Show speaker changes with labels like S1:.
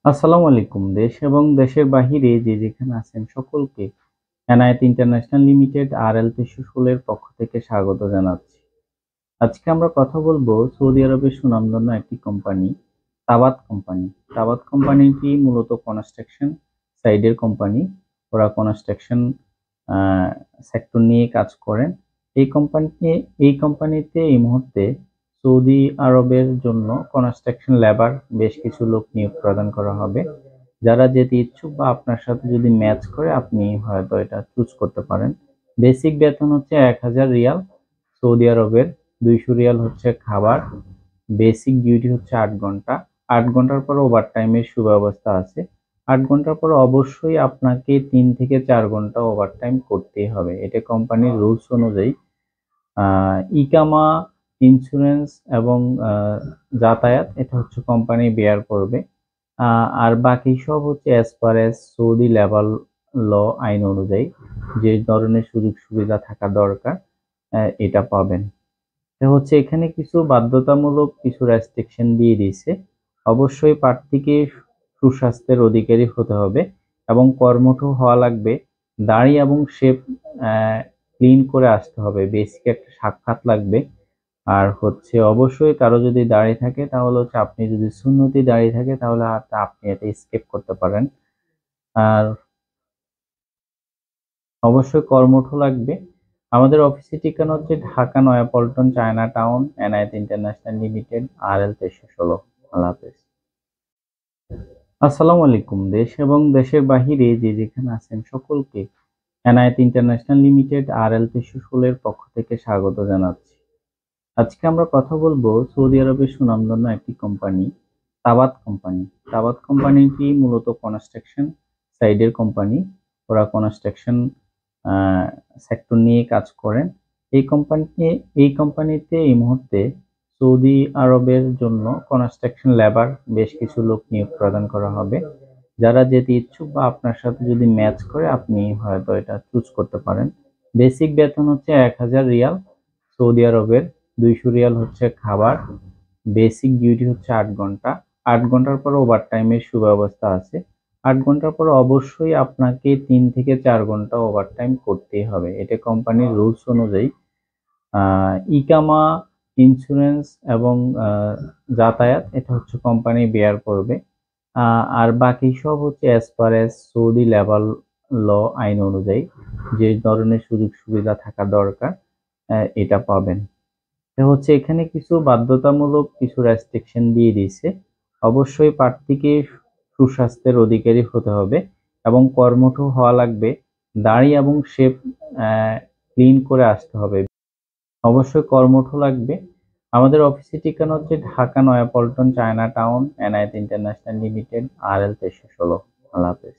S1: আসসালামু আলাইকুম। দেশ এবং দেশের বাহিরে যে যেখানে আছেন সকলকে এনায়েত ইন্টারন্যাশনাল লিমিটেড RL ৩১৬ এর পক্ষ থেকে স্বাগত জানাচ্ছি। আজকে আমরা কথা বলবো সৌদি আরবের সুনামধন্য একটি কোম্পানি, তাবাত কোম্পানি। তাবাত কোম্পানিটি মূলত কনস্ট্রাকশন সাইডের কোম্পানি। ওরা কনস্ট্রাকশন আ সেক্টর নিয়ে কাজ করেন। এই কোম্পানিতে এই মুহূর্তে সৌদি আরবের জন্য কনস্ট্রাকশন লেবার বেশ কিছু লোক নিয়োগ প্রদান করা হবে। যারা যেতে ইচ্ছুক বা আপনার সাথে যদি ম্যাচ করে আপনি হয়তো এটা চুজ করতে পারেন। বেসিক বেতন হচ্ছে ১,০০০ রিয়াল সৌদি আরবের, ২০০ রিয়াল হচ্ছে খাবার। বেসিক ডিউটি হচ্ছে ৮ ঘন্টা। ৮ ঘন্টার পর ওভারটাইমের সুব্যবস্থা আছে। ৮ ঘন্টার পর অবশ্যই আপনাকে ৩ থেকে ৪ ঘন্টা ওভারটাইম করতেই হবে। এটা কোম্পানির রুলস অনুযায়ী। ইকামা, ইন্স্যুরেন্স এবং যাতায়াত এটা হচ্ছে কোম্পানি বেয়ার করবে। আর বাকি সব হচ্ছে as per as Saudi labour law আইন অনুযায়ী যে ধরনের সুযোগ সুবিধা থাকা দরকার এটা পাবেন। হচ্ছে এখানে কিছু বাধ্যতামূলক কিছু রেস্ট্রিকশন দিয়ে দিয়েছে। অবশ্যই প্রার্থীকে সুস্বাস্থ্যের অধিকারী হতে হবে এবং কর্মঠ হওয়া লাগবে। দাড়ি এবং শেভ ক্লিন করে আসতে হবে। বেসিক একটা সাক্ষাৎ লাগবে। আর হচ্ছে অবশ্যই কারো যদি দাড়ি থাকে তাহলে হচ্ছে আপনি যদি সুন্নতি দাড়ি থাকে তাহলে আপনি এটা স্কিপ করতে পারেন। আর অবশ্যই কর্মঠ লাগবে। আমাদের অফিসের ঠিকানা হচ্ছে Dhaka Naya Paltan, China town, Enayet international limited, RL ৩১৬। আল্লাহ হাফেজ। আসসালামু আলাইকুম। দেশ এবং দেশের বাহিরে যে যেখানে আছেন সকলকে এনায়েত ইন্টারন্যাশনাল লিমিটেড RL ৩১৬ এর পক্ষ থেকে স্বাগত জানাচ্ছি। আজকে আমরা কথা বলবো সৌদি আরবের সুনামধন্য একটি কোম্পানি, তাবাত কোম্পানি। তাবাত কোম্পানিটি মূলত কনস্ট্রাকশন সাইডের কোম্পানি। ওরা কনস্ট্রাকশন সেক্টর নিয়ে কাজ করেন। এই কোম্পানিতে এই মুহূর্তে সৌদি আরবের জন্য কনস্ট্রাকশন লেবার বেশ কিছু লোক নিয়োগ প্রদান করা হবে। যারা যেতে ইচ্ছুক বা আপনার সাথে যদি ম্যাচ করে আপনি হয়তো এটা চুজ করতে পারেন। বেসিক বেতন হচ্ছে ১,০০০ রিয়াল সৌদি আরবের, ২০০ রিয়াল হচ্ছে খাবার। বেসিক ডিউটি হচ্ছে ৮ ঘন্টা। ৮ ঘন্টার পর ওভারটাইমের সুব্যবস্থা আছে। ৮ ঘন্টার পর অবশ্যই আপনাকে ৩ থেকে ৪ ঘন্টা ওভারটাইম করতেই হবে। এটা কোম্পানির রুলস অনুযায়ী। ইকামা, ইন্স্যুরেন্স এবং যাতায়াত এটা হচ্ছে কোম্পানি বেয়ার করবে। আর বাকি সব হচ্ছে as per as Saudi labour law আইন অনুযায়ী যে ধরনের সুযোগ সুবিধা থাকা দরকার এটা পাবেন। হচ্ছে এখানে কিছু বাধ্যতামূলক কিছু রেস্ট্রিকশন দিয়ে দিয়েছে। অবশ্যই প্রার্থীকে সুস্বাস্থ্যের অধিকারী হতে হবে এবং কর্মঠ হওয়া লাগবে। দাড়ি এবং শেভ ক্লিন করে আসতে হবে। অবশ্যই কর্মঠ লাগবে। আমাদের অফিসের ঠিকানা হচ্ছে Dhaka Naya Paltan, China town, Enayet international limited, RL ৩১৬। আল্লাহ হাফেজ।